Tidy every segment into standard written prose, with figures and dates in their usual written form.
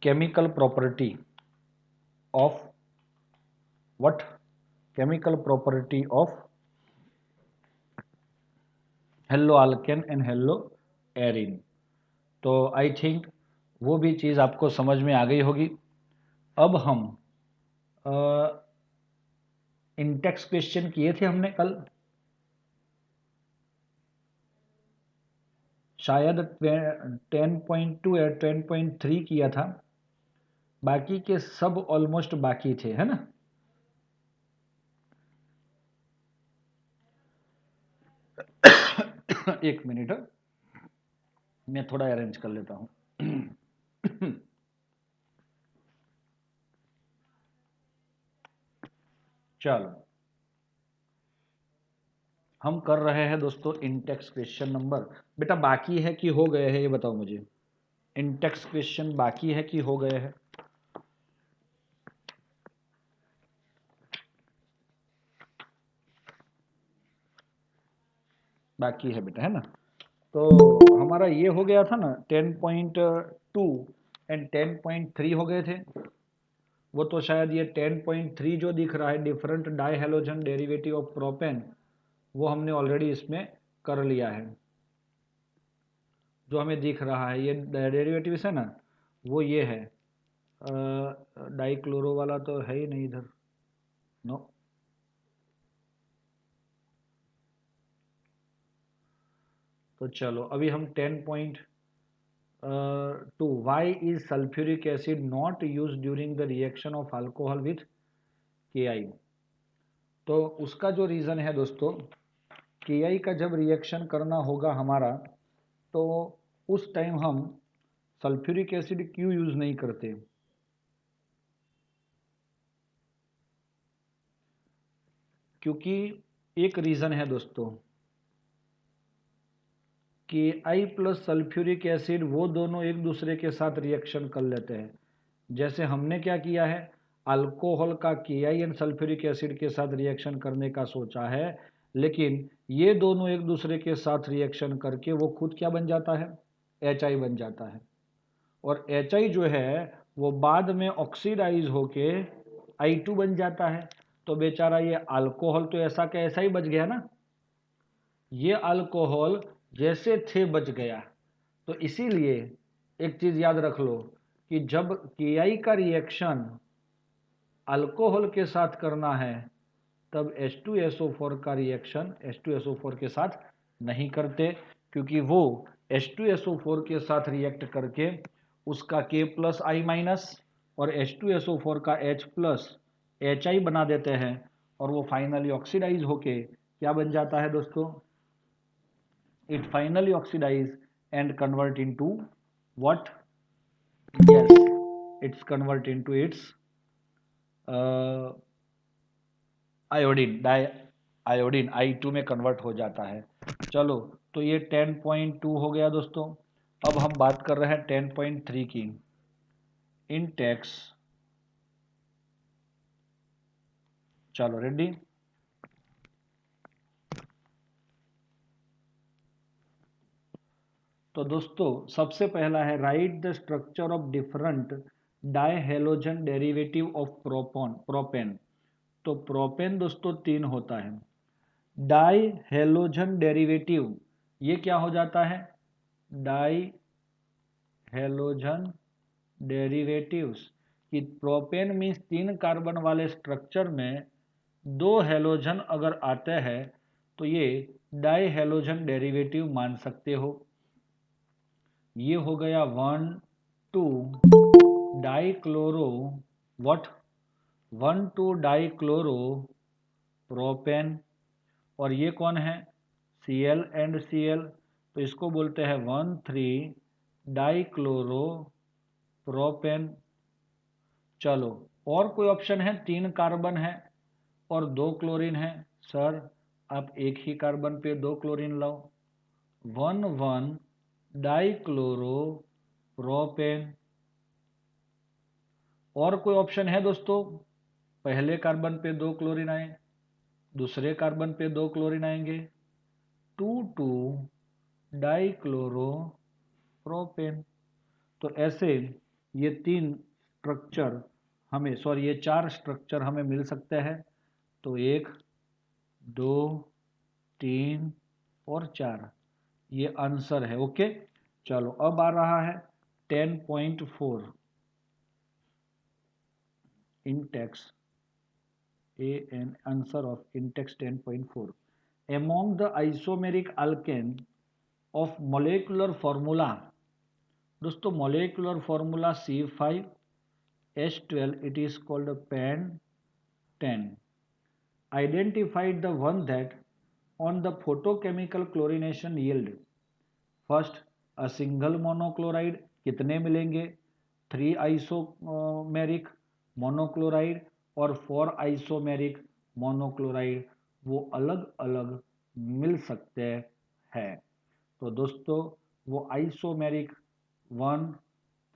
chemical property of what? Chemical property of haloalkane and haloarene. तो I think वो भी चीज़ आपको समझ में आ गई होगी। अब हम इंटेक्स क्वेश्चन किए थे हमने कल, शायद 10.2 या 10.3 किया था, बाकी के सब ऑलमोस्ट बाकी थे, है ना। एक मिनट, मैं थोड़ा अरेंज कर लेता हूँ। चलो, हम कर रहे हैं दोस्तों इंटेक्स क्वेश्चन नंबर, बेटा बाकी है कि हो गए हैं ये बताओ मुझे। इंटेक्स क्वेश्चन बाकी है कि हो गए हैं? बाकी है बेटा, है ना। तो हमारा ये हो गया था ना 10.2 एंड 10.3 हो गए थे। वो तो शायद ये 10.3 जो दिख रहा है different die halogen derivative of propane, वो हमने ऑलरेडी इसमें कर लिया है। जो हमें दिख रहा है ये डेरिवेटिव है ना, वो ये है। डाई क्लोरो वाला तो है ही नहीं इधर, नो। तो चलो अभी हम 10.2 Y is sulphuric acid not use during the reaction of alcohol with KI। तो उसका जो रीज़न है दोस्तों, KI का जब रिएक्शन करना होगा हमारा, तो उस टाइम हम सल्फ्यूरिक एसिड क्यों यूज़ नहीं करते? क्योंकि एक रीज़न है दोस्तों, KI प्लस सल्फ्यूरिक एसिड वो दोनों एक दूसरे के साथ रिएक्शन कर लेते हैं। जैसे हमने क्या किया है, अल्कोहल का KI एंड सल्फ्यूरिक एसिड के साथ रिएक्शन करने का सोचा है, लेकिन ये दोनों एक दूसरे के साथ रिएक्शन करके वो खुद क्या बन जाता है? HI बन जाता है। और HI जो है वो बाद में ऑक्सीडाइज होके I2 बन जाता है। तो बेचारा ये अल्कोहल तो ऐसा का ऐसा ही बच गया ना, ये अल्कोहल जैसे थे बच गया। तो इसीलिए एक चीज याद रख लो कि जब KI का रिएक्शन अल्कोहल के साथ करना है, तब H2SO4 का रिएक्शन H2SO4 के साथ नहीं करते, क्योंकि वो H2SO4 के साथ रिएक्ट करके उसका K प्लस I माइनस और H2SO4 का H प्लस HI बना देते हैं, और वो फाइनली ऑक्सीडाइज होके क्या बन जाता है दोस्तों? It finally oxidize and convert into what? Yes, it's convert into its iodine, di iodine I2 में कन्वर्ट हो जाता है। चलो, तो ये 10.2 हो गया दोस्तों। अब हम बात कर रहे हैं 10.3 की, इंटेक्स। चलो रेडी। तो दोस्तों सबसे पहला है write the structure of different dihalogen derivative of propane. तो प्रोपेन दोस्तों 3 होता है। डाई हेलोजन डेरिवेटिव ये क्या हो जाता है? डाई हेलोजन डेरिवेटिव्स कि प्रोपेन मीन्स 3 कार्बन वाले स्ट्रक्चर में 2 हेलोजन अगर आते हैं तो ये डाई हेलोजन डेरिवेटिव मान सकते हो। ये हो गया 1 2 die chloro what 1 2 die chloro propane. और ये कौन है? Cl एंड Cl, तो इसको बोलते हैं 1 3 डाई क्लोरो प्रोपेन। चलो, और कोई ऑप्शन है? 3 कार्बन है और 2 क्लोरीन है। सर आप एक ही कार्बन पे 2 क्लोरीन लाओ। 1 1 डाई क्लोरो प्रोपेन। और कोई ऑप्शन है दोस्तों? पहले कार्बन पे 2 क्लोरीन आए, दूसरे कार्बन पे 2 क्लोरीन आएंगे, 2 2 डाई क्लोरो प्रोपेन। तो ऐसे ये 3 स्ट्रक्चर हमें, सॉरी ये 4 स्ट्रक्चर हमें मिल सकते हैं। तो 1, 2, 3 और 4 ये आंसर है। ओके, चलो अब आ रहा है 10.4 Intex an answer of index 10.4 among the isomeric alkane of molecular formula। दोस्तों molecular formula C5H12 it is called pan-10। Identified the one that on the photochemical chlorination yield first a single monochloride कितने मिलेंगे, 3 isomeric monochloride और 4 isomeric monochloride वो अलग अलग मिल सकते हैं। तो दोस्तों वो आइसोमेरिक 1,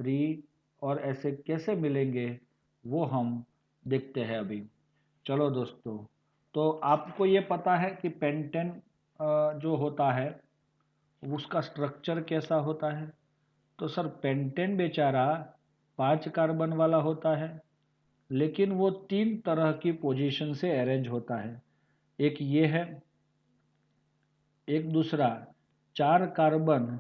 3 और ऐसे कैसे मिलेंगे वो हम देखते हैं अभी। चलो दोस्तों, तो आपको ये पता है कि पेंटेन जो होता है उसका स्ट्रक्चर कैसा होता है। तो सर पेंटेन बेचारा 5 कार्बन वाला होता है, लेकिन वो 3 तरह की पोजीशन से अरेंज होता है। एक ये है, एक दूसरा 4 कार्बन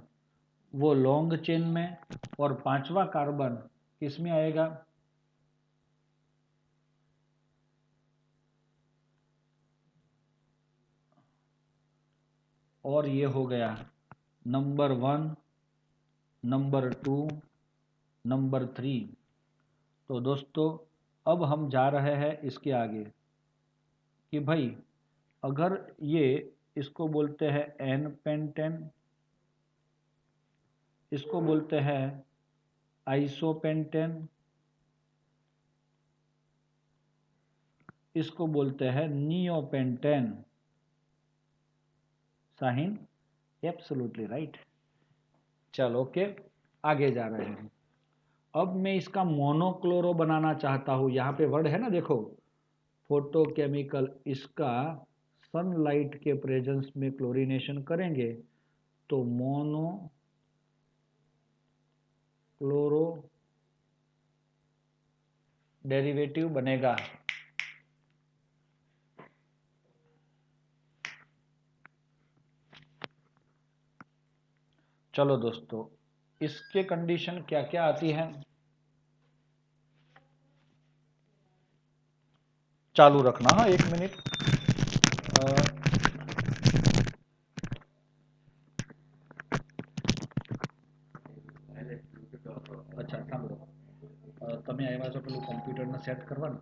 वो लॉन्ग चेन में, और 5वां कार्बन किस में आएगा, और ये हो गया नंबर 1, नंबर 2, नंबर 3। तो दोस्तों अब हम जा रहे हैं इसके आगे कि भाई अगर ये, इसको बोलते हैं एन पेंटेन, इसको बोलते हैं आइसोपेंटेन, इसको बोलते हैं नियोपेंटेन। Sahin absolutely right. चलो ओके, आगे जा रहे हैं। अब मैं इसका मोनोक्लोरो बनाना चाहता हूं। यहाँ पे वर्ड है ना, देखो फोटोकेमिकल, इसका सनलाइट के प्रेजेंस में क्लोरीनेशन करेंगे तो मोनो क्लोरो डेरिवेटिव बनेगा। चलो दोस्तों, इसके कंडीशन क्या क्या आती हैं, चालू रखना। हाँ 1 मिनट। अच्छा સાંભળો, તમે આવ્યા છો પેલું કોમ્પ્યુટરને સેટ કરવાનું,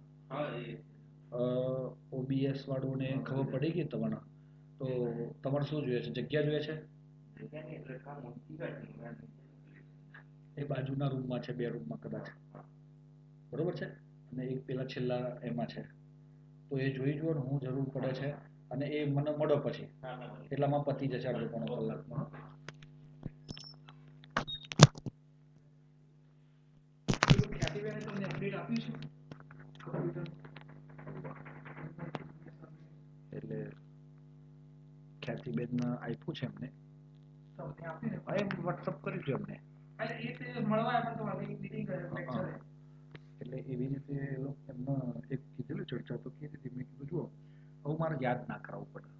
OBS વાળું ને ખબર પડી ગઈ તમારે? તો તમારે શું જોઈએ છે, જગ્યા જોઈએ છે? એ બાજુના રૂમમાં છે, 2 રૂમમાં કદાચ, બરોબર છે, અને એક પેલા છેલ્લા એમાં છે। તો એ જોઈ જુઓ ને, હું જરૂર પડે છે, અને એ મને મળો પછી, એટલામાં પતી જશે અડધો પોણો કલાકમાં। ખ્યાતિબેને તમને અપડેટ આપ્યું છે કમ્પ્યુટર? એટલે ખ્યાતિબેન આપ્યું છે એમને, તમને આપ્યું ને? એમ વોટ્સઅપ કર્યું છે એમને, એ તે મળવા આવ્યા તો આવી મીટિંગ લેક્ચર, એટલે એવી રીતે એમને એક કીધેલું ચર્ચા તો કે રીતે મેં કીધું જુઓ હવે મારે યાદ ના કરાવવું પડે,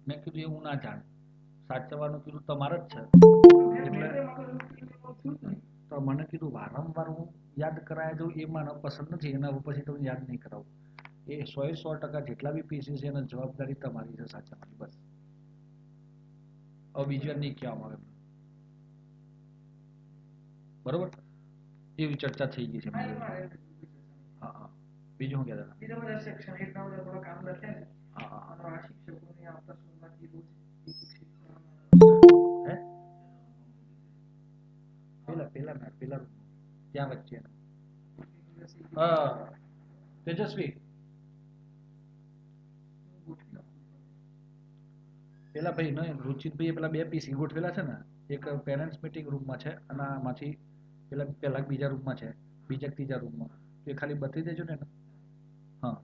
મેં કીધું એવું ના જાણ, સાચવવાનું કીધું તમારે જ છે, એટલે તો મને કીધું વારંવાર હું યાદ કરાયા જવું એ મને પસંદ નથી, એના પછી તમે યાદ નહીં કરાવું। એ 100% જેટલા બી પીસી છે એની જવાબદારી તમારી છે સાચવવાની, બસ। હવે બીજી વાર નહીં કહેવામાં આવે, બરોબર? એવી ચર્ચા થઈ ગઈ છે। હા હા, બીજું શું કહેતા હતા? બીજા બધા સેક્શન એટલા બધા થોડા કામ લખ્યા છે। હા હા, અને આ શિક્ષકોને આવતા સોમવારથી રોજ એક હે પેલા ત્યાં વચ્ચે તેજસ્વી પેલા ભાઈ ને રુચિતભાઈ પેલા 2 પીસી ગોઠવેલા છે ને, એક પેરેન્ટ્સ મીટિંગ રૂમમાં છે અને આમાંથી પેલા બીજા રૂમમાં છે, બીજા ત્રીજા રૂમમાં, એ ખાલી બતાવી દેજો ને। હા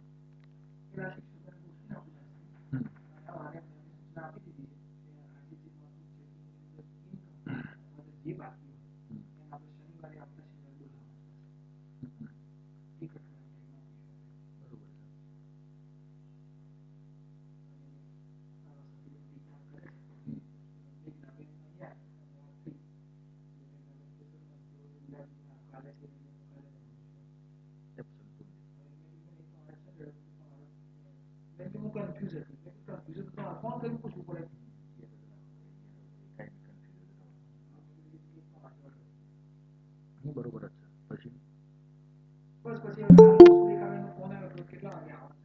નહીં બરોબર જ છે. પછી બસ પછી કાલે ફોન આવ્યો તો કેટલા વાગે આવવાનું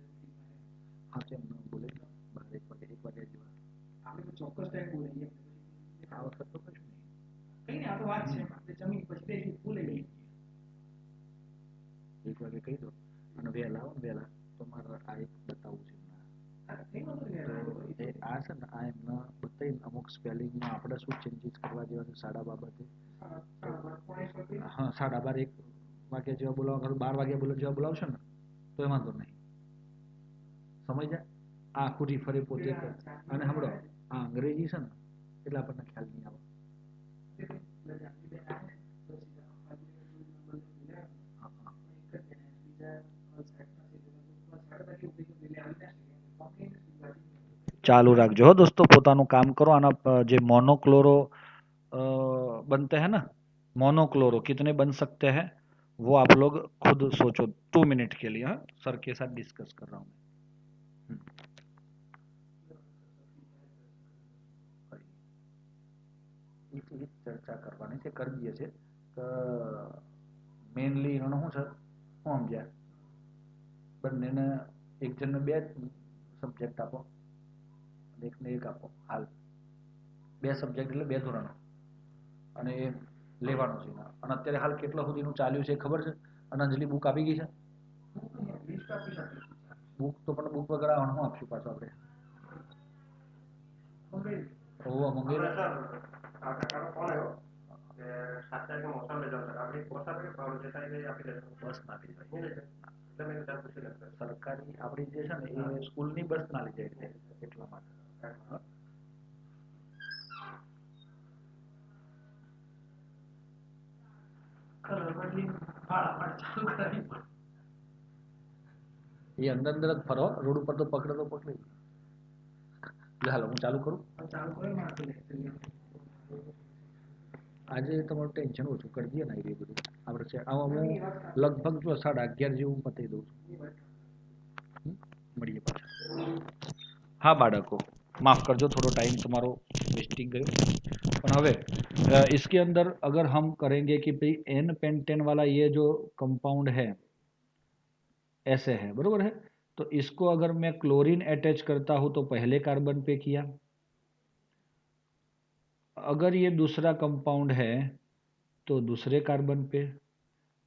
હા કેમ ન બોલે 12 1 વાગે જેવા આપણે તો ચોક્કસ ટાઈમ બોલીએ આ વખત તો કશું નહીં. કઈ નહીં, આ તો વાત છે આપણે જમીન પછી બે બોલી લઈએ 1 વાગે કહી દો અને વહેલા આવો ને વહેલા તો મારે આ એક બતાવવું છે આ છે ને આ એમના બતાવીને અમુક સ્પેલિંગમાં આપણે શું ચેન્જીસ કરવા જેવા છે શાળા બાબતે. હા 12:30 1 વાગ્યા જેવા બોલાવવા 12 વાગ્યા બોલો જેવા બોલાવશો ને તો એમાં તો નહીં સમજ જાય. આ આખું રીફરે પોતે અને સાંભળો આ અંગ્રેજી છે ને એટલે આપણને ખ્યાલ નહીં આવે. चालू रखो दोस्तों પોતાનું કામ કરો. આના જે मोनोक्लोरो बनते हैं ना मोनोक्लोरो कितने बन सकते हैं वो आप लोग खुद सोचो 2 मिनट के लिए. हाँ सर के साथ डिस्कस कर रहा हूँ मैं. चर्चा करवानी છે કરી દઈએ છે કે મેઇનલી એનો શું છે હું સમજ્યા બંનેને એક જણને 2 સબ્જેક્ટ આપો એકને એક આપો હાલ 2 સબ્જેક્ટ એટલે 2 ધોરણો અને એ લેવાનું છે અને અત્યારે હાલ કેટલા સુધીનું ચાલ્યું છે ખબર છે. અને અંજલિ બુક આપી ગઈ છે બુક તો પણ બુક વગર હું આપશું પાછો આપણે ઓવા મંગાઈ બસ ના સરકારી આપણી જે છે ને એ સ્કૂલની બસ ના લઈ જાય એટલા માટે ये अंदर अंदर फरो रोड ऊपर तो पकड़े हालो હું ચાલુ કરું આજે તમારું ટેન્શન ઓછું કરી દઈએ ને એ બધું આપણે છે આમાં હું લગભગ જો 11:30 જેવું પતાવી દઉં છું. મળીએ પાછા. हाँ बाળકો माफ करजो थोड़ो टाइम तुम्हारो वेस्टिंग गयो पर हवे इसके अंदर अगर हम करेंगे कि भाई एन पेंटेन वाला ये जो कंपाउंड है ऐसे है बरोबर है तो इसको अगर मैं क्लोरीन अटैच करता हूं तो पहले कार्बन पे किया. अगर ये दूसरा कंपाउंड है तो दूसरे कार्बन पे.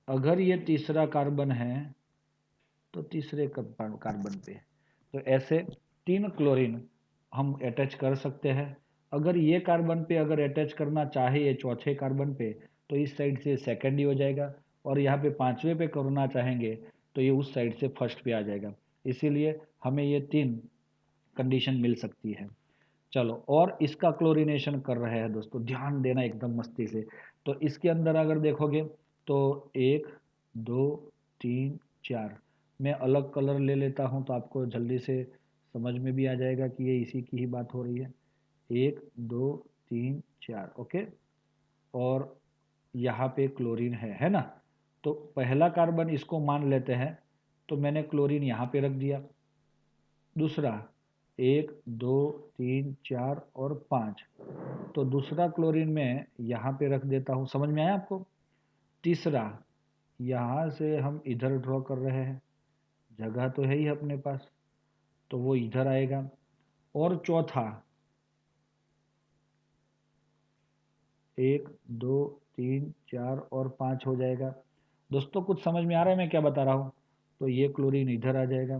अगर ये तीसरा कार्बन है तो तीसरे कार्बन पे. तो ऐसे 3 क्लोरीन हम अटैच कर सकते हैं. अगर ये कार्बन पे अगर अटैच करना चाहे ये चौथे कार्बन पे तो इस साइड से सेकंड ही हो जाएगा और यहाँ पे 5वें पे करना चाहेंगे तो ये उस साइड से फर्स्ट पे आ जाएगा. इसीलिए हमें ये 3 कंडीशन मिल सकती है. चलो और इसका क्लोरीनेशन कर रहे हैं दोस्तों ध्यान देना एकदम मस्ती से. तो इसके अंदर अगर देखोगे तो 1 2 3 4 मैं अलग कलर ले लेता हूं तो आपको जल्दी से समझ में भी आ जाएगा कि ये इसी की ही बात हो रही है. 1 2 3 4 ओके और यहाँ पे क्लोरीन है ना. तो पहला कार्बन इसको मान लेते हैं तो मैंने क्लोरीन यहाँ पे रख दिया. दूसरा 1 2 3 4 और 5 तो दूसरा क्लोरीन मैं यहाँ पे रख देता हूँ. समझ में आया आपको. तीसरा यहाँ से हम इधर ड्रॉ कर रहे हैं जगह तो है ही अपने पास तो वो इधर आएगा. और चौथा 1 2 3 4 और 5 हो जाएगा. दोस्तों कुछ समझ में आ रहा है मैं क्या बता रहा हूँ. तो ये क्लोरीन इधर आ जाएगा.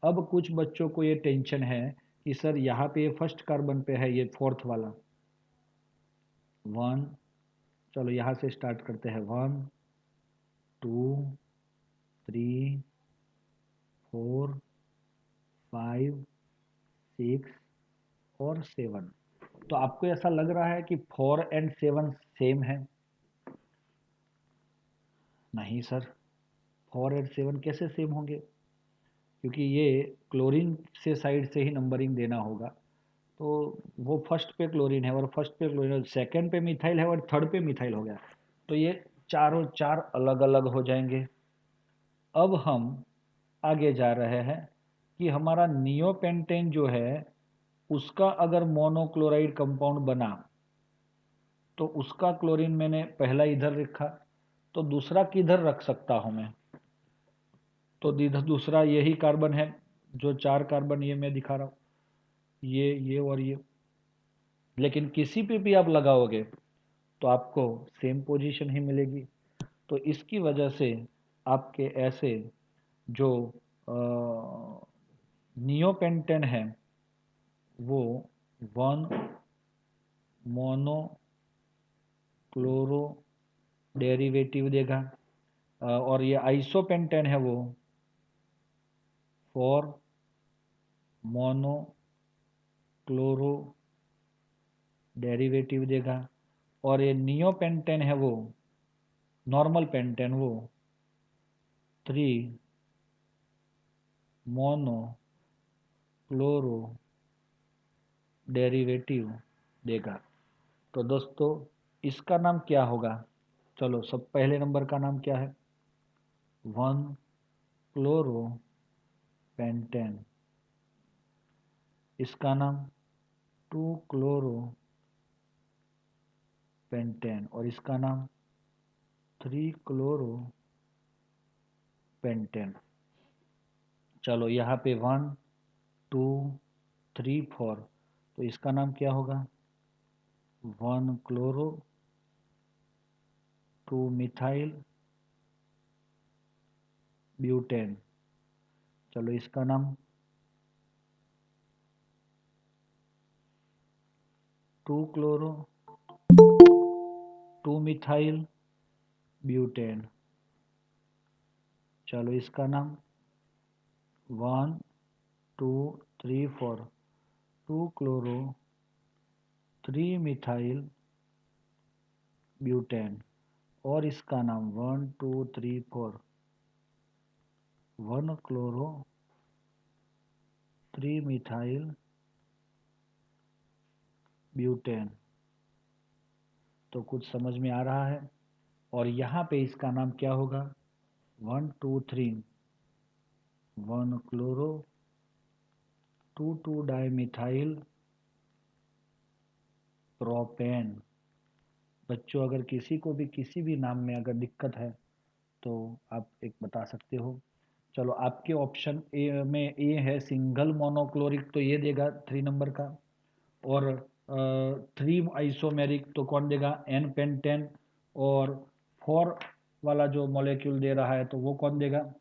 अब कुछ बच्चों को ये टेंशन है कि सर यहाँ पे ये फर्स्ट कार्बन पे है ये फोर्थ वाला 1. चलो यहाँ से स्टार्ट करते हैं 1 2 3 4 5 6 और 7. तो आपको ऐसा लग रहा है कि 4 एंड 7 सेम है. नहीं सर 4 एंड 7 कैसे सेम होंगे क्योंकि ये क्लोरीन से साइड से ही नंबरिंग देना होगा. तो वो फर्स्ट पे क्लोरीन है और फर्स्ट पे क्लोरीन सेकंड पे मिथाइल है और थर्ड पे मिथाइल हो गया तो ये चारों चार अलग अलग हो जाएंगे. अब हम आगे जा रहे हैं कि हमारा नियोपेंटेन जो है उसका अगर मोनोक्लोराइड कंपाउंड बना तो उसका क्लोरीन मैंने पहला इधर रखा तो दूसरा किधर रख सकता हूं मैं? तो दूसरा यही कार्बन है, जो 4 कार्बन ये मैं दिखा रहा हूं, ये और ये। लेकिन किसी पे भी आप लगाओगे तो आपको सेम पोजीशन ही मिलेगी। तो इसकी वजह से आपके ऐसे जो नियोपेंटेन है वो 1 मोनो क्लोरो डेरिवेटिव देगा, और ये आइसोपेंटेन है वो 4 मोनो क्लोरो डेरिवेटिव देगा, और ये नियोपेंटेन है वो नॉर्मल पेंटेन वो 3 मोनो क्लोरो डेरिवेटिव देगा। तो दोस्तों इसका नाम क्या होगा? चलो सब पहले नंबर का नाम क्या है? 1 क्लोरो पेंटेन। इसका नाम 2 क्लोरो पेंटेन, और इसका नाम 3 क्लोरो पेंटेन। चलो यहाँ पे 1 2 3 4, तो इसका नाम क्या होगा? 1 क्लोरो 2 मिथाइल ब्यूटेन। चलो इसका नाम 2 क्लोरो 2 मिथाइल ब्यूटेन। चलो इसका नाम 1 2 3 4 2 क्लोरो 3 मिथाइल ब्यूटेन, और इसका नाम 1 2 3 4 1 क्लोरो 3 मिथाइल ब्यूटेन। तो कुछ समझ में आ रहा है? और यहाँ पे इसका नाम क्या होगा? 1 2 3 1 क्लोरो 2 2 डाइमिथाइल प्रोपेन। बच्चों अगर किसी को भी किसी भी नाम में अगर दिक्कत है तो आप एक बता सकते हो। चलो आपके ऑप्शन ए में ए है सिंगल मोनोक्लोरिक, तो ये देगा 3 नंबर का, और 3 आइसोमेरिक तो कौन देगा? एन पेंटेन, और 4 वाला जो मॉलिक्यूल दे रहा है तो वो कौन देगा?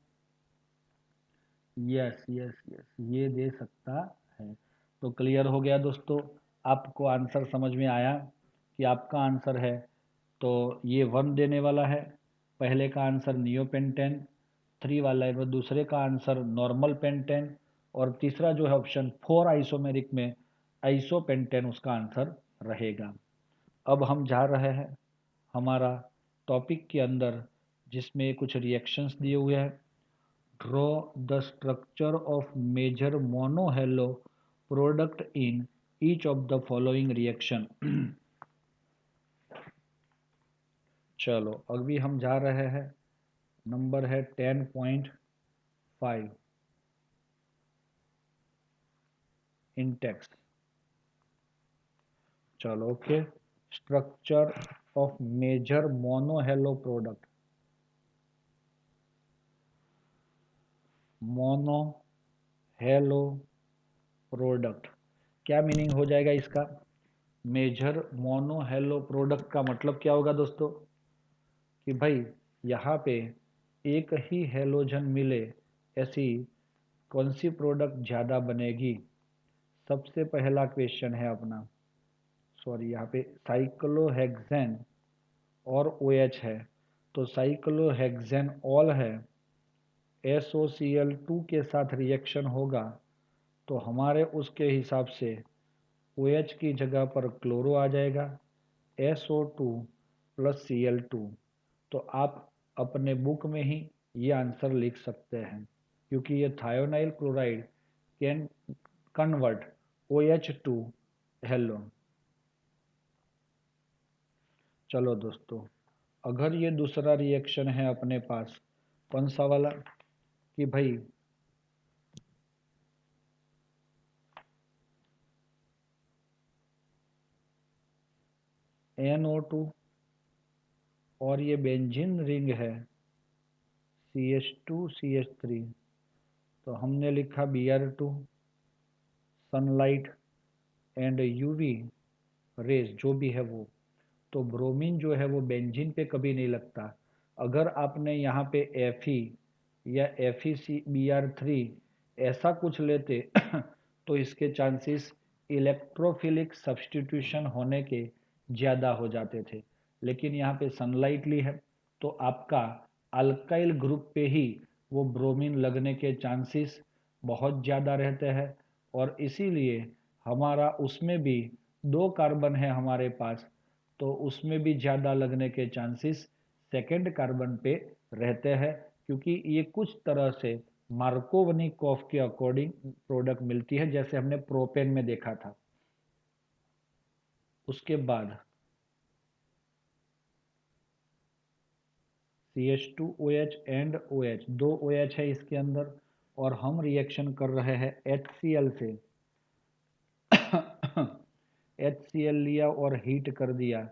यस यस यस, ये दे सकता है। तो क्लियर हो गया दोस्तों, आपको आंसर समझ में आया कि आपका आंसर है तो ये 1 देने वाला है, पहले का आंसर नियोपेंटेन, 3 वाला है वो दूसरे का आंसर नॉर्मल पेंटेन, और तीसरा जो है ऑप्शन 4 आइसोमेरिक में आइसोपेंटेन उसका आंसर रहेगा। अब हम जा रहे हैं हमारा टॉपिक के अंदर, जिसमें कुछ रिएक्शंस दिए हुए हैं। Draw the structure of major monohalo product in each of the following reaction. चलो अभी हम जा रहे हैं, नंबर है 10.5 इंटेक्स। चलो okay, structure of major monohalo product. Monohalo product क्या मीनिंग हो जाएगा इसका? मेजर मोनोहेलो प्रोडक्ट का मतलब क्या होगा दोस्तों? कि भाई यहाँ पे एक ही हेलोजन मिले ऐसी कौन सी प्रोडक्ट ज़्यादा बनेगी? सबसे पहला क्वेश्चन है अपना, सॉरी यहाँ पे साइक्लोहेक्सेन और OH है, तो साइक्लोहेक्सेन ऑल है, SOCl2 के साथ रिएक्शन होगा तो हमारे उसके हिसाब से OH की जगह पर क्लोरो आ जाएगा, SO2 प्लस Cl2। तो आप अपने बुक में ही ये आंसर लिख सकते हैं, क्योंकि ये thionyl chloride can convert OH to halo. चलो दोस्तों, अगर ये दूसरा रिएक्शन है अपने पास, कौन सा वाला? कि भाई NO2 और ये बेंजीन रिंग है CH2CH3, तो हमने लिखा Br2, sunlight and UV rays जो भी है वो। तो ब्रोमीन जो है वो बेंजीन पे कभी नहीं लगता। अगर आपने यहाँ पे Fe या FeCbr3 ऐसा कुछ लेते तो इसके चांसेस इलेक्ट्रोफिलिक सब्स्टिट्यूशन होने के ज़्यादा हो जाते थे, लेकिन यहाँ पे सनलाइट ली है तो आपका अल्काइल ग्रुप पे ही वो ब्रोमीन लगने के चांसेस बहुत ज़्यादा रहते हैं, और इसीलिए हमारा उसमें भी 2 कार्बन है हमारे पास, तो उसमें भी ज़्यादा लगने के चांसेस सेकेंड कार्बन पे रहते हैं, क्योंकि ये कुछ तरह से मार्कोवनिकॉफ के अकॉर्डिंग प्रोडक्ट मिलती है, जैसे हमने प्रोपेन में देखा था। उसके बाद CH2OH एंड OH, 2 OH है इसके अंदर, और हम रिएक्शन कर रहे हैं HCl से। HCl लिया और हीट कर दिया,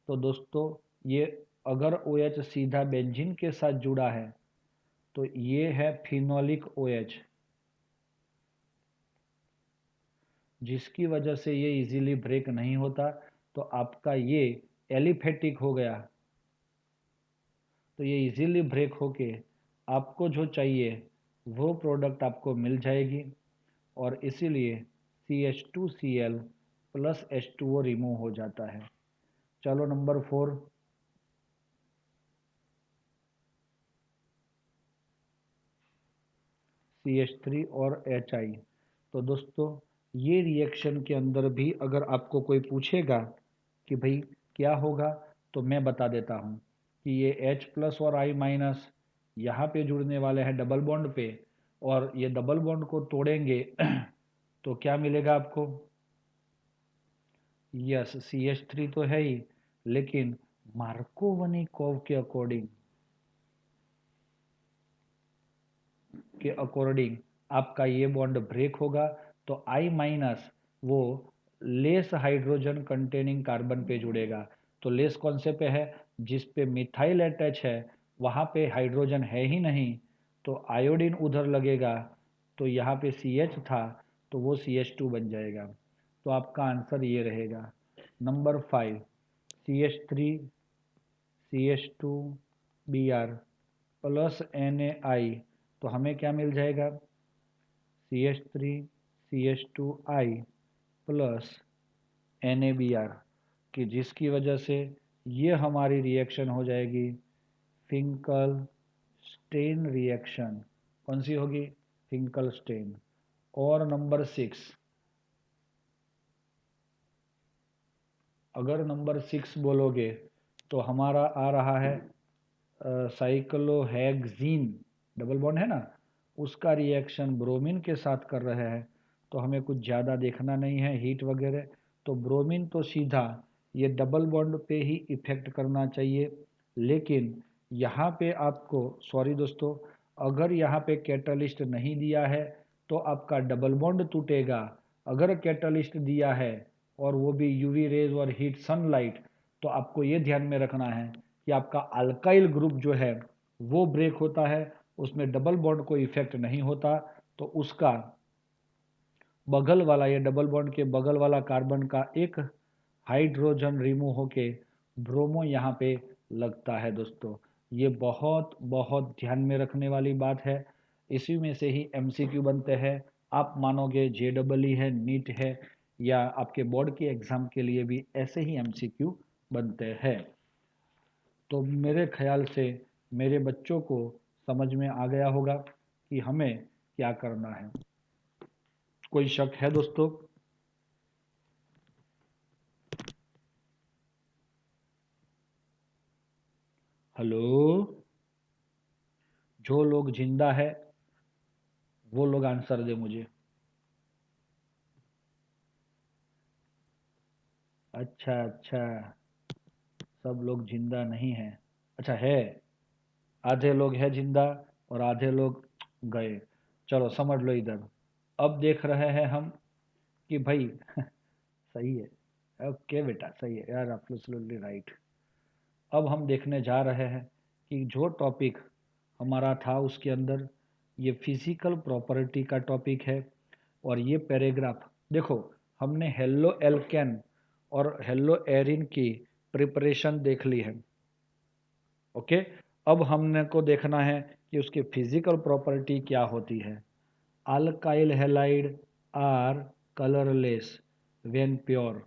तो दोस्तों ये अगर OH सीधा बेंजीन के साथ जुड़ा है तो ये है फिनोलिक OH, जिसकी वजह से ये इजीली ब्रेक नहीं होता, तो आपका ये एलिफेटिक हो गया, तो ये इजीली ब्रेक होके आपको जो चाहिए वो प्रोडक्ट आपको मिल जाएगी, और इसीलिए CH2Cl प्लस H2O रिमूव हो जाता है। चलो नंबर 4, CH3 और HI। तो दोस्तों ये रिएक्शन के अंदर भी अगर आपको कोई पूछेगा कि भाई क्या होगा, तो मैं बता देता हूँ कि ये H प्लस और I माइनस यहाँ पे जुड़ने वाले हैं डबल बॉन्ड पे, और ये डबल बॉन्ड को तोड़ेंगे तो क्या मिलेगा आपको? यस, CH3 तो है ही, लेकिन मार्कोवनिकॉफ के अकॉर्डिंग आपका ये बॉन्ड ब्रेक होगा, तो I माइनस वो लेस हाइड्रोजन कंटेनिंग कार्बन पे जुड़ेगा। तो लेस कौन से पे है? जिस पे मिथाइल अटैच है वहाँ पे हाइड्रोजन है ही नहीं, तो आयोडीन उधर लगेगा, तो यहाँ पे CH था तो वो CH2 बन जाएगा। तो आपका आंसर ये रहेगा। Number 5, CH3 CH2 Br plus NaI, तो हमें क्या मिल जाएगा? CH3 CH2I प्लस NaBr, कि जिसकी वजह से ये हमारी रिएक्शन हो जाएगी फिंकल स्टेन रिएक्शन। कौन सी होगी? Finkel stand. और नंबर 6, अगर नंबर 6 बोलोगे तो हमारा आ रहा है साइक्लोहेक्सीन, डबल बॉन्ड है ना, उसका रिएक्शन ब्रोमीन के साथ कर रहे हैं, तो हमें कुछ ज़्यादा देखना नहीं है हीट वगैरह, तो ब्रोमीन तो सीधा ये डबल बॉन्ड पे ही इफेक्ट करना चाहिए, लेकिन यहाँ पे आपको सॉरी दोस्तों, अगर यहाँ पे कैटलिस्ट नहीं दिया है तो आपका डबल बॉन्ड टूटेगा। अगर कैटलिस्ट दिया है और वो भी यूवी रेज और हीट सनलाइट, तो आपको ये ध्यान में रखना है कि आपका अल्काइल ग्रुप जो है वो ब्रेक होता है, उसमें डबल बॉन्ड को इफेक्ट नहीं होता, तो उसका बगल वाला, ये डबल बॉन्ड के बगल वाला कार्बन का एक हाइड्रोजन रिमूव होके ब्रोमो यहाँ पे लगता है। दोस्तों ये बहुत बहुत ध्यान में रखने वाली बात है, इसी में से ही MCQ बनते हैं। आप मानोगे JEE है, नीट है, या आपके बोर्ड के एग्जाम के लिए भी ऐसे ही MCQ बनते हैं। तो मेरे ख्याल से मेरे बच्चों को समझ में आ गया होगा कि हमें क्या करना है। कोई शक है दोस्तों? हेलो, जो लोग जिंदा है वो लोग आंसर दे मुझे। अच्छा अच्छा, सब लोग जिंदा नहीं है। अच्छा है, आधे लोग है जिंदा और आधे लोग गए। चलो समझ लो इधर। अब देख रहे हैं हम कि भाई सही है। ओके बेटा, सही है यार, एब्सोल्युटली राइट। अब हम देखने जा रहे हैं कि जो टॉपिक हमारा था उसके अंदर ये फिजिकल प्रॉपर्टी का टॉपिक है। और ये पैराग्राफ देखो, हमने हेलो एल्केन और हेलो एरिन की प्रिपरेशन देख ली है। ओके, अब हमने को देखना है कि उसकी फिजिकल प्रॉपर्टी क्या होती है। Alkyl halide are colourless when pure.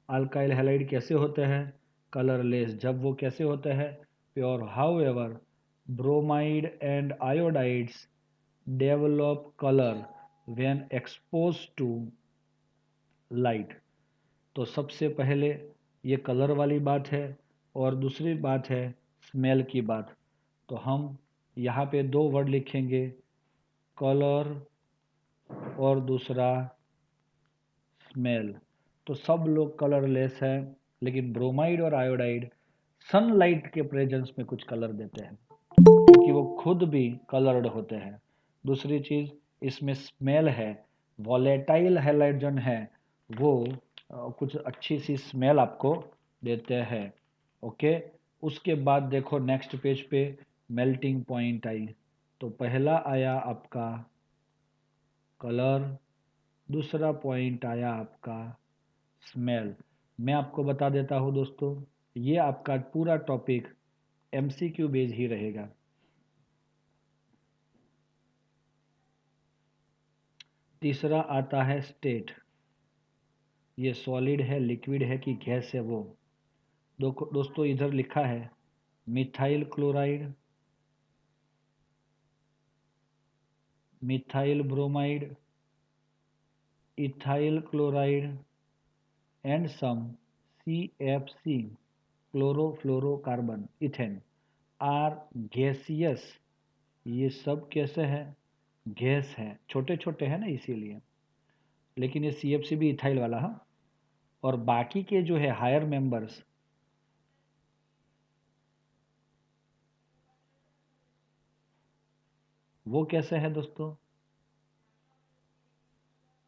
Alkyl halide कैसे होते हैं? कलरलेस, जब वो कैसे होते हैं? Pure. However bromide and iodides develop colour when expose to light. तो सबसे पहले ये कलर वाली बात है, और दूसरी बात है स्मेल की बात। तो हम यहाँ पे दो वर्ड लिखेंगे, कलर और दूसरा स्मेल। तो सब लोग कलरलेस है, लेकिन ब्रोमाइड और आयोडाइड सनलाइट के प्रेजेंस में कुछ कलर देते हैं, क्योंकि वो खुद भी कलर्ड होते हैं। दूसरी चीज इसमें स्मेल है, वॉलेटाइल हैलाइडन है, वो कुछ अच्छी सी स्मेल आपको देते हैं। ओके, उसके बाद देखो नेक्स्ट पेज पे मेल्टिंग पॉइंट आई। तो पहला आया आपका कलर, दूसरा पॉइंट आया आपका स्मेल। मैं आपको बता देता हूँ दोस्तों, ये आपका पूरा टॉपिक एमसीक्यू बेस ही रहेगा। तीसरा आता है स्टेट, ये सॉलिड है, लिक्विड है कि गैस है वो। दोस्तों इधर लिखा है methyl chloride, methyl bromide, ethyl chloride and some CFC chlorofluorocarbon ethane are gaseous. ये सब कैसे है? गैस है, छोटे छोटे हैं ना इसीलिए। लेकिन ये CFC भी इथाइल वाला है। और बाकी के जो है हायर मेंबर्स, वो कैसे है दोस्तों?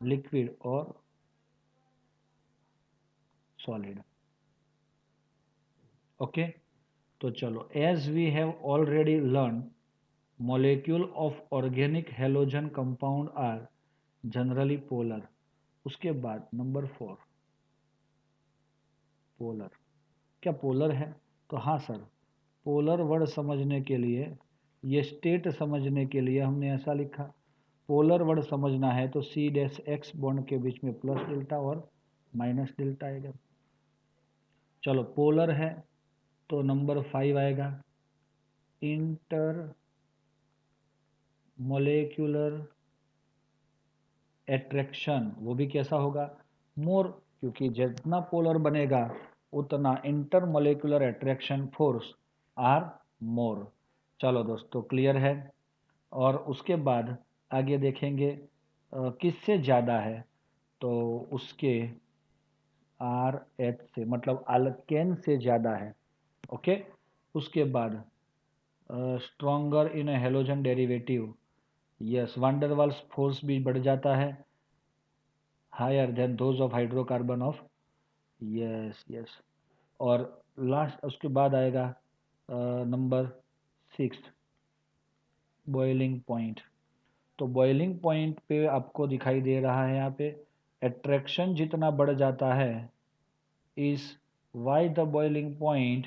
लिक्विड और सॉलिड। ओके, तो चलो, as we have already learn molecule of organic halogen compound are generally polar। उसके बाद नंबर 4 पोलर। क्या पोलर है? तो हाँ सर, पोलर वर्ड समझने के लिए, ये स्टेट समझने के लिए हमने ऐसा लिखा। पोलर वर्ड समझना है तो C-X बॉन्ड के बीच में प्लस डेल्टा और माइनस डेल्टा आएगा। चलो, पोलर है तो नंबर 5 आएगा इंटर मोलेक्युलर एट्रैक्शन। वो भी कैसा होगा? मोर, क्योंकि जितना पोलर बनेगा उतना inter molecular attraction force are more. चलो दोस्तों, क्लियर है। और उसके बाद आगे देखेंगे किससे ज़्यादा है, तो उसके RH से, मतलब अल्केन से ज़्यादा है। ओके, उसके बाद stronger in halogen derivative, yes, van der Waals force भी बढ़ जाता है, higher than those of hydrocarbon of, yes yes. और लास्ट उसके बाद आएगा नंबर 6 बॉइलिंग पॉइंट। तो बॉइलिंग पॉइंट पे आपको दिखाई दे रहा है यहाँ पे एट्रैक्शन जितना बढ़ जाता है is Y the boiling point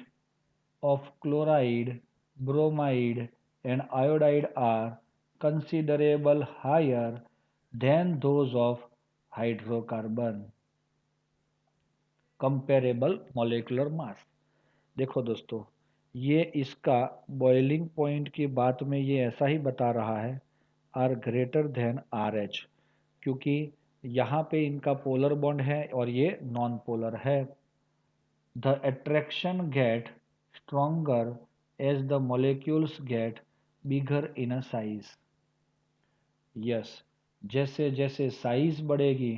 of chloride, bromide and iodide are considerable higher than those of hydrocarbon comparable molecular mass. देखो दोस्तों, ये इसका बॉइलिंग पॉइंट की बात में ये ऐसा ही बता रहा है आर ग्रेटर देन RH, क्योंकि यहाँ पे इनका पोलर बॉन्ड है और ये नॉन पोलर है। The attraction get stronger as the molecules get bigger in a size. Yes, जैसे जैसे साइज बढ़ेगी,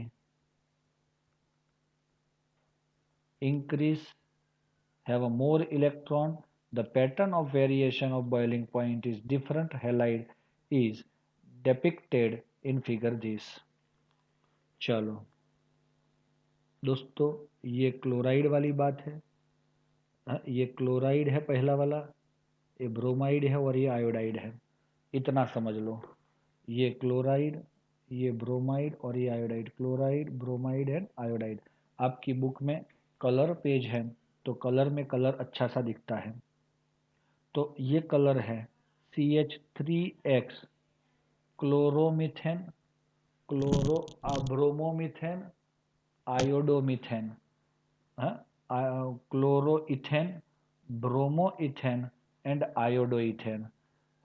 increase have a more electron, the pattern of variation of boiling point is different halide is depicted in figure this। चलो दोस्तों, ये chloride वाली बात है। ये क्लोराइड है पहला वाला, ये ब्रोमाइड है और ये आयोडाइड है, इतना समझ लो। ये क्लोराइड, ये ब्रोमाइड और ये iodide, chloride bromide and iodide. आपकी बुक में कलर पेज है तो कलर में कलर अच्छा सा दिखता है। तो ये कलर है CH3X chloromethane, bromomethane, iodomethane, chloroethane, bromoethane and iodoethane.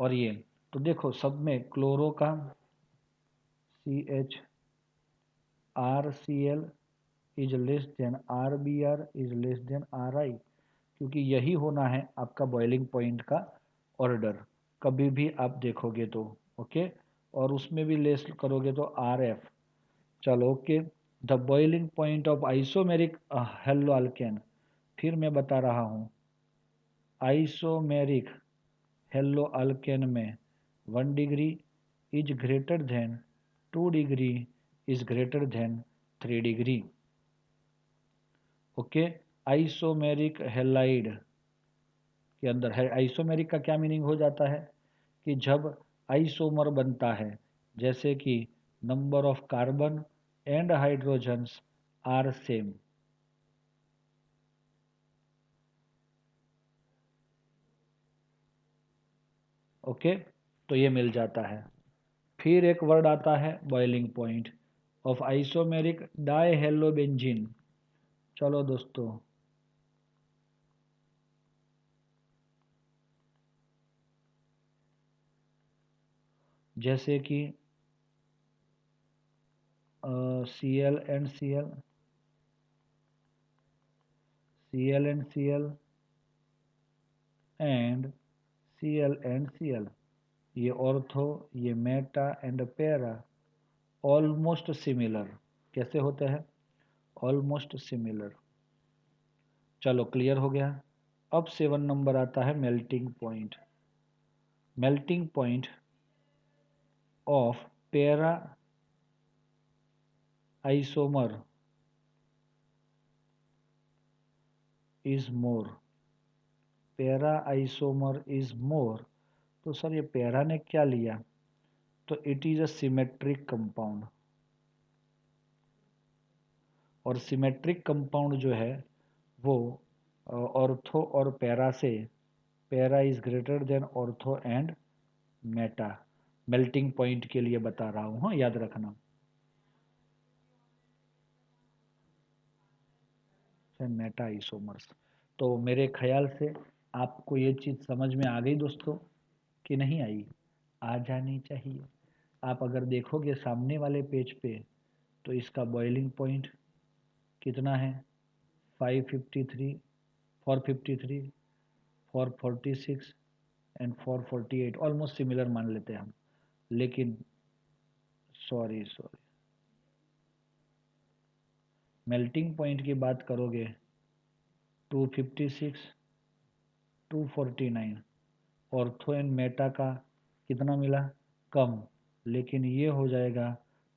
और ये तो देखो सब में क्लोरो का CHRCl is less than RBr is less than Ri, क्योंकि यही होना है आपका बॉइलिंग पॉइंट का ऑर्डर कभी भी आप देखोगे तो। ओके, और उसमें भी लेस करोगे तो RF। चलो okay, the boiling point of isomeric hello alkane, फिर मैं बता रहा हूँ, आइसोमेरिक हेलो अल्केन में 1 degree is greater than 2 degree is greater than 3 degree. Okay, isomeric halide के अंदर है, आइसोमेरिक का क्या मीनिंग हो जाता है कि जब आइसोमर बनता है, जैसे कि number of carbon and hydrogens are same. Okay, तो ये मिल जाता है। फिर एक वर्ड आता है बॉइलिंग पॉइंट ऑफ आइसोमेरिक डाइहेलोबेंजीन। चलो दोस्तों, जैसे कि Cl and Cl, Cl and Cl and Cl and Cl, ये ऑर्थो, ये Meta and para, almost similar. कैसे होते हैं? Almost similar. चलो क्लियर हो गया। अब 7 नंबर आता है melting point. Melting point of para isomer is more, para isomer is more. तो सर ये पैरा ने क्या लिया? तो it is a symmetric compound, और सिमेट्रिक कंपाउंड जो है वो ऑर्थो और पैरा से, para is greater than ortho and Meta. Melting point के लिए बता रहा हूँ, हाँ याद रखना। Meta isomers. तो मेरे ख्याल से आपको ये चीज़ समझ में आ गई दोस्तों कि नहीं आई? आ जानी चाहिए। आप अगर देखोगे सामने वाले पेज पे तो इसका बॉइलिंग पॉइंट कितना है? 553, 453, 446 एंड 448, ऑलमोस्ट सिमिलर मान लेते हैं हम। लेकिन सॉरी मेल्टिंग पॉइंट की बात करोगे 256, 249, ऑर्थो एंड मेटा का कितना मिला? कम। लेकिन ये हो जाएगा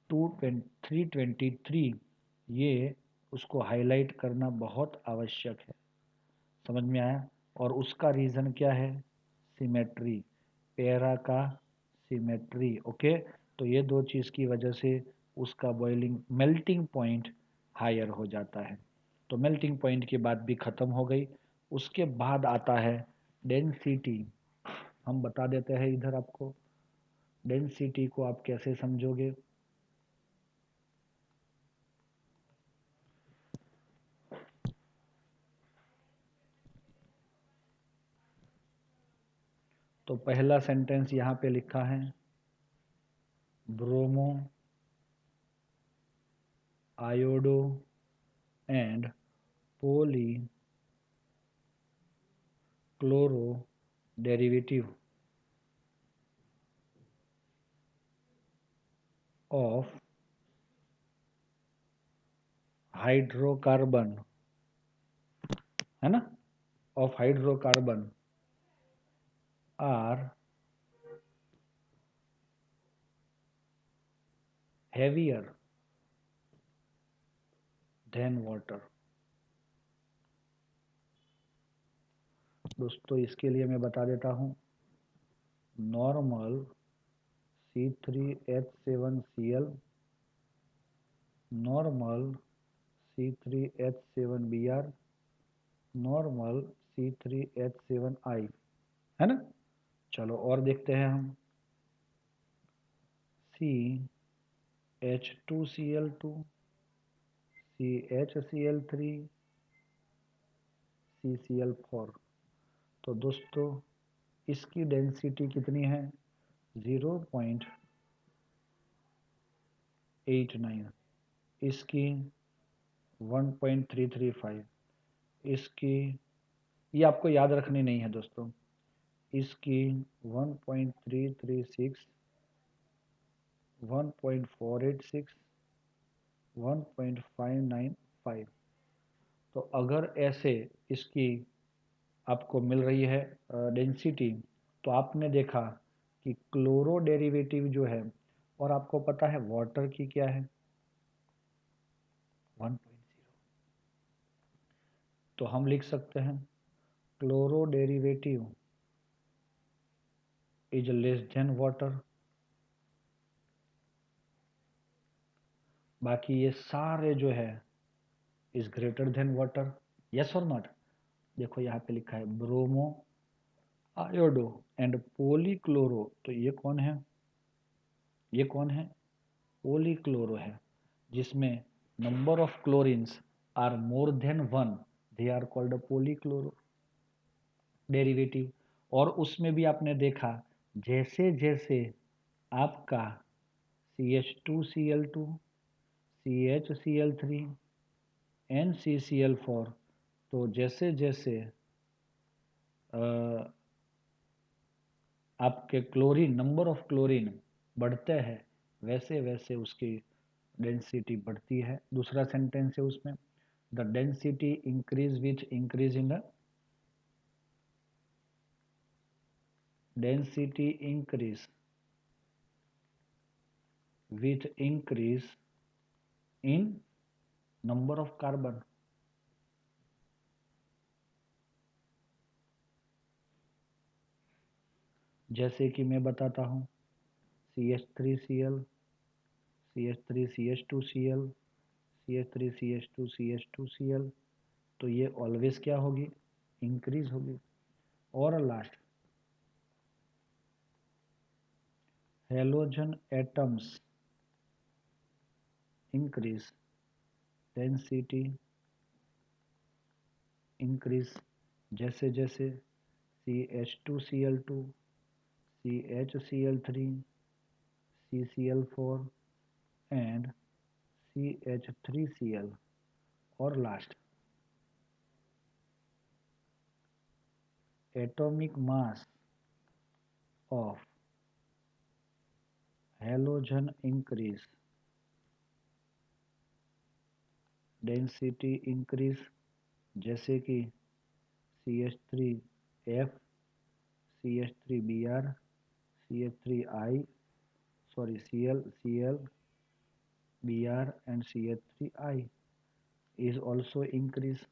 323। ये उसको हाईलाइट करना बहुत आवश्यक है। समझ में आया? और उसका रीज़न क्या है? सिमेट्री, पैरा का सिमेट्री। ओके, तो ये दो चीज़ की वजह से उसका बॉइलिंग मेल्टिंग पॉइंट हायर हो जाता है। तो मेल्टिंग पॉइंट की बात भी ख़त्म हो गई। उसके बाद आता है डेंसिटी। हम बता देते हैं इधर आपको, डेंसिटी को आप कैसे समझोगे? तो पहला सेंटेंस यहाँ पे लिखा है, bromo iodo and poly chloro derivative of hydrocarbon, है ना, of hydrocarbon are heavier than water। दोस्तों इसके लिए मैं बता देता हूँ, normal C3H7Cl, normal C3H7Br, normal C3H7I, है ना। चलो और देखते हैं हम, CH2Cl2, CHCl3, CCl4। तो दोस्तों इसकी डेंसिटी कितनी है, 0.89, इसकी 1.335, इसकी, ये आपको याद रखनी नहीं है दोस्तों, इसकी 1.336, 1.486, 1.595। तो अगर ऐसे इसकी आपको मिल रही है डेंसिटी, तो आपने देखा कि क्लोरो डेरिवेटिव जो है, और आपको पता है वाटर की क्या है, 1.0। तो हम लिख सकते हैं chloro derivative is less then water. बाकी ये सारे जो है is greater than water, yes और नॉट। देखो यहाँ पे लिखा है ब्रोमो, आयोडो एंड पोलीक्लोरो, तो ये कौन है, ये कौन है, पोलीक्लोरो है, जिसमें number of chlorines are more than one, they are called polychloro derivative. और उसमें भी आपने देखा, जैसे जैसे आपका CH2Cl2, CHCl3, NCCl4, तो जैसे जैसे आपके क्लोरीन, नंबर ऑफ क्लोरीन बढ़ते हैं, वैसे वैसे उसकी डेंसिटी बढ़ती है। दूसरा सेंटेंस है उसमें, the density increase with increase in the density increase with increase in number of carbon। जैसे कि मैं बताता हूँ, CH3Cl, CH3CH2Cl, CH3CH2CH2Cl, तो ये ऑलवेज क्या होगी, इंक्रीज होगी। और last, halogen atoms increase, density increase, जैसे जैसे CH2Cl2, CHCl3, CCl4 and CH3Cl। और last, atomic mass of halogen increase, density increase, जैसे कि CH3F, CH3Br, CH3I, sorry Cl, Br and CH3I is also increase।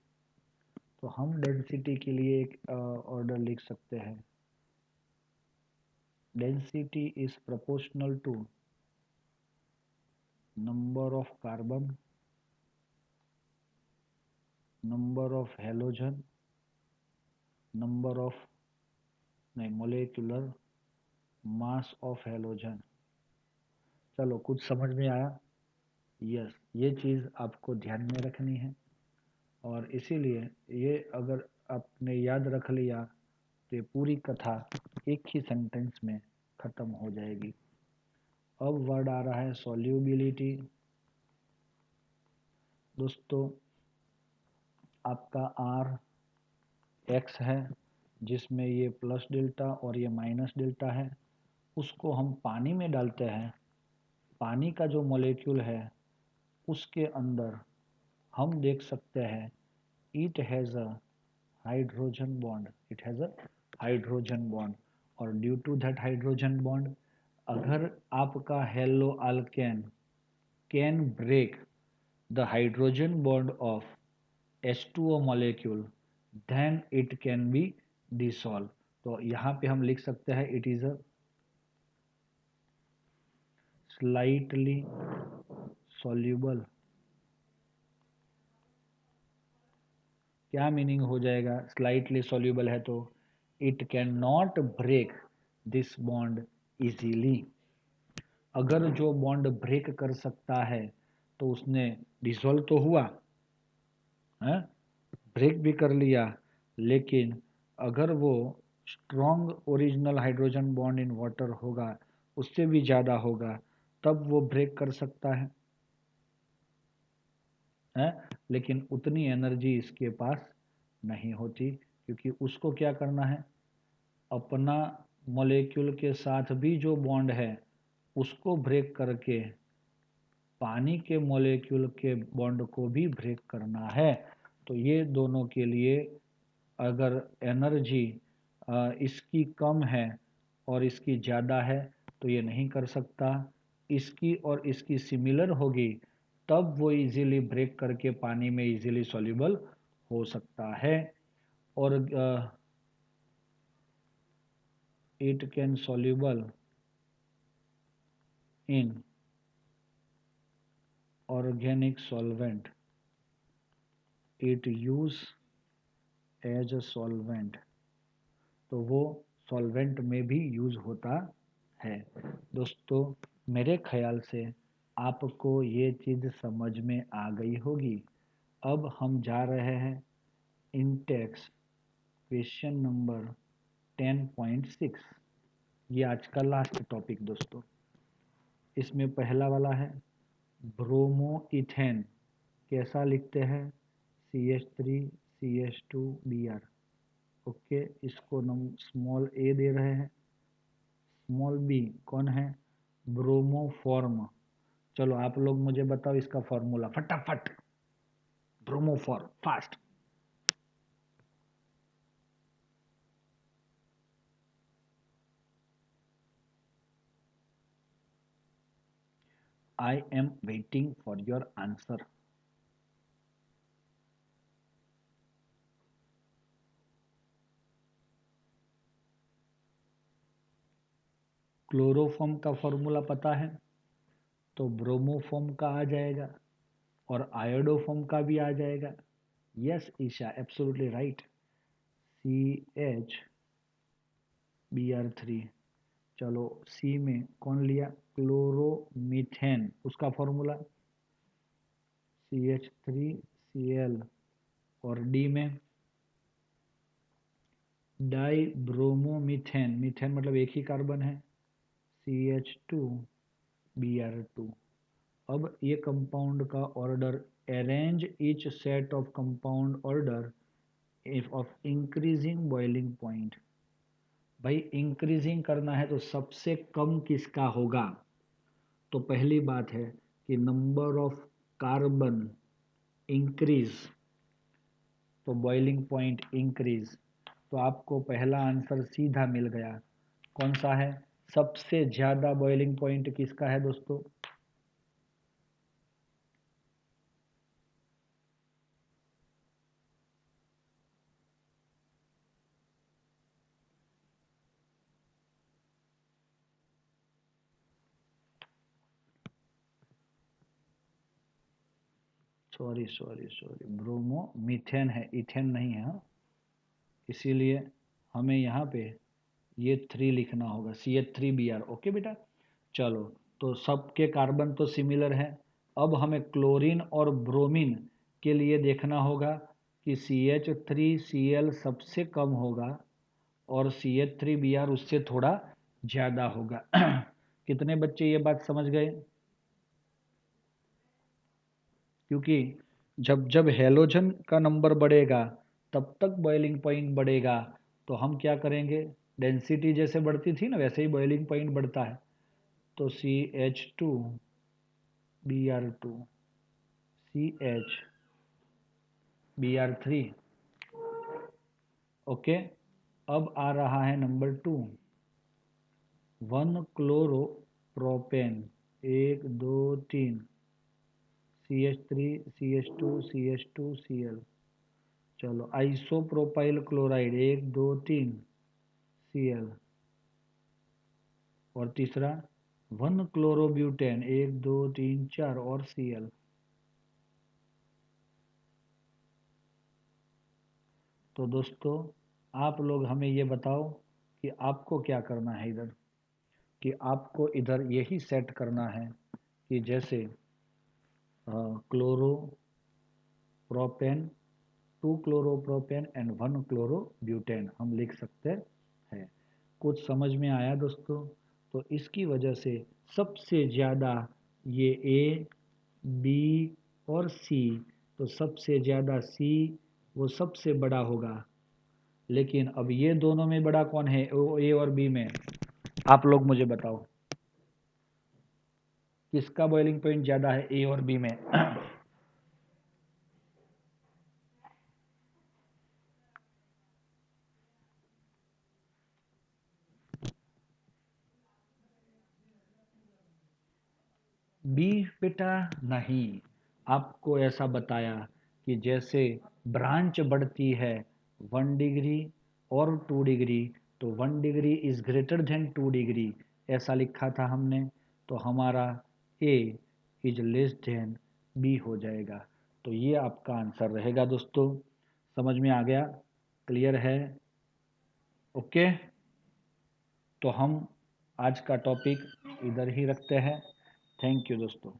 तो हम density के लिए एक ऑर्डर लिख सकते हैं, density is proportional to number of carbon, number of halogen, number of, नहीं, मोलेकुलर मास ऑफ हेलोजन। चलो कुछ समझ में आया, यस, ये चीज़ आपको ध्यान में रखनी है। और इसीलिए ये अगर आपने याद रख लिया तो ये पूरी कथा एक ही सेंटेंस में खत्म हो जाएगी। अब वर्ड आ रहा है सॉल्यूबिलिटी। दोस्तों आपका R X है, जिसमें ये प्लस डेल्टा और ये माइनस डेल्टा है, उसको हम पानी में डालते हैं। पानी का जो मॉलिक्यूल है उसके अंदर हम देख सकते हैं it has a hydrogen bond, it has a hydrogen bond. और due to that hydrogen bond, अगर आपका haloalkane can break the hydrogen bond of H2O molecule, then it can be dissolve. तो यहाँ पे हम लिख सकते हैं it is a slightly soluble. क्या मीनिंग हो जाएगा स्लाइटली सॉल्यूबल है? तो it can not break this bond easily. अगर जो बॉन्ड ब्रेक कर सकता है तो उसने डिसॉल्व तो हुआ है, ब्रेक भी कर लिया, लेकिन अगर वो strong original hydrogen bond in water होगा, उससे भी ज़्यादा होगा, तब वो ब्रेक कर सकता है, लेकिन उतनी एनर्जी इसके पास नहीं होती, क्योंकि उसको क्या करना है, अपना मॉलिक्यूल के साथ भी जो बॉन्ड है उसको ब्रेक करके पानी के मॉलिक्यूल के बॉन्ड को भी ब्रेक करना है। तो ये दोनों के लिए अगर एनर्जी इसकी कम है और इसकी ज़्यादा है तो ये नहीं कर सकता। इसकी और इसकी सिमिलर होगी तब वो इजीली ब्रेक करके पानी में इजीली सॉल्युबल हो सकता है। और it can soluble in organic solvent, it use as a solvent. तो वो सॉल्वेंट में भी यूज होता है। दोस्तों, मेरे ख्याल से आपको ये चीज़ समझ में आ गई होगी। अब हम जा रहे हैं इंटेक्स क्वेश्चन नंबर 10.6। ये आज का लास्ट टॉपिक दोस्तों। इसमें पहला वाला है ब्रोमो इथेन। कैसा लिखते हैं? CH3CH2Br। ओके, इसको नम स्मॉल ए दे रहे हैं, स्मॉल बी कौन है? ब्रोमोफॉर्म। चलो आप लोग मुझे बताओ इसका फॉर्मूला फटाफट। Bromoform fast. I am waiting for your answer. Chloroform का फॉर्मूला पता है तो ब्रोमोफॉर्म का आ जाएगा और आयोडोफॉर्म का भी आ जाएगा। Yes Isha, absolutely right. CH Br3। चलो सी में कौन लिया? क्लोरोमीथेन। उसका फॉर्मूला CH3Cl। और डी में डाई ब्रोमोमीथेन। मीथेन मतलब एक ही कार्बन है, CH2Br2। अब ये कंपाउंड का order, arrange each set of compound order if of increasing boiling point. भाई इंक्रीजिंग करना है तो सबसे कम किसका होगा? तो पहली बात है कि नंबर ऑफ कार्बन इंक्रीज, तो बॉइलिंग पॉइंट इंक्रीज। तो आपको पहला आंसर सीधा मिल गया। कौन सा है? सबसे ज्यादा बॉइलिंग पॉइंट किसका है दोस्तों? Sorry sorry sorry, bromo methane है, इथेन नहीं है। हाँ, इसीलिए हमें यहाँ पे ये 3 लिखना होगा, CH3Br। ओके बेटा, चलो। तो सबके कार्बन तो सिमिलर है। अब हमें क्लोरीन और ब्रोमीन के लिए देखना होगा कि CH3Cl सबसे कम होगा और CH3Br उससे थोड़ा ज़्यादा होगा। कितने बच्चे ये बात समझ गए? क्योंकि जब जब हेलोजन का नंबर बढ़ेगा तब तक बॉइलिंग पॉइंट बढ़ेगा। तो हम क्या करेंगे, डेंसिटी जैसे बढ़ती थी ना वैसे ही बॉइलिंग पॉइंट बढ़ता है। तो CH2Br2 CH ओके। अब आ रहा है number 2, 1 chloropropane. 1 2 3 CH3 CH2 CH2 Cl। चलो आइसोप्रोपाइल क्लोराइड 1 2 3 Cl, और तीसरा 1 क्लोरोब्यूटेन 1 2 3 4 और Cl। तो दोस्तों आप लोग हमें ये बताओ कि आपको क्या करना है इधर, कि आपको इधर यही सेट करना है कि जैसे chloro propane 2 chloropropane and 1 chlorobutane हम लिख सकते हैं। कुछ समझ में आया दोस्तों? तो इसकी वजह से सबसे ज़्यादा ये ए बी और सी, तो सबसे ज़्यादा सी वो सबसे बड़ा होगा। लेकिन अब ये दोनों में बड़ा कौन है, ए और बी में? आप लोग मुझे बताओ किसका बॉइलिंग पॉइंट ज़्यादा है ए और बी में? बी बेटा नहीं, आपको ऐसा बताया कि जैसे ब्रांच बढ़ती है 1 डिग्री और 2 डिग्री, तो 1 degree is greater than 2 degree ऐसा लिखा था हमने, तो हमारा ए इज लेस देन बी हो जाएगा। तो ये आपका आंसर रहेगा दोस्तों। समझ में आ गया? क्लियर है? ओके, तो हम आज का टॉपिक इधर ही रखते हैं। थैंक यू दोस्तों।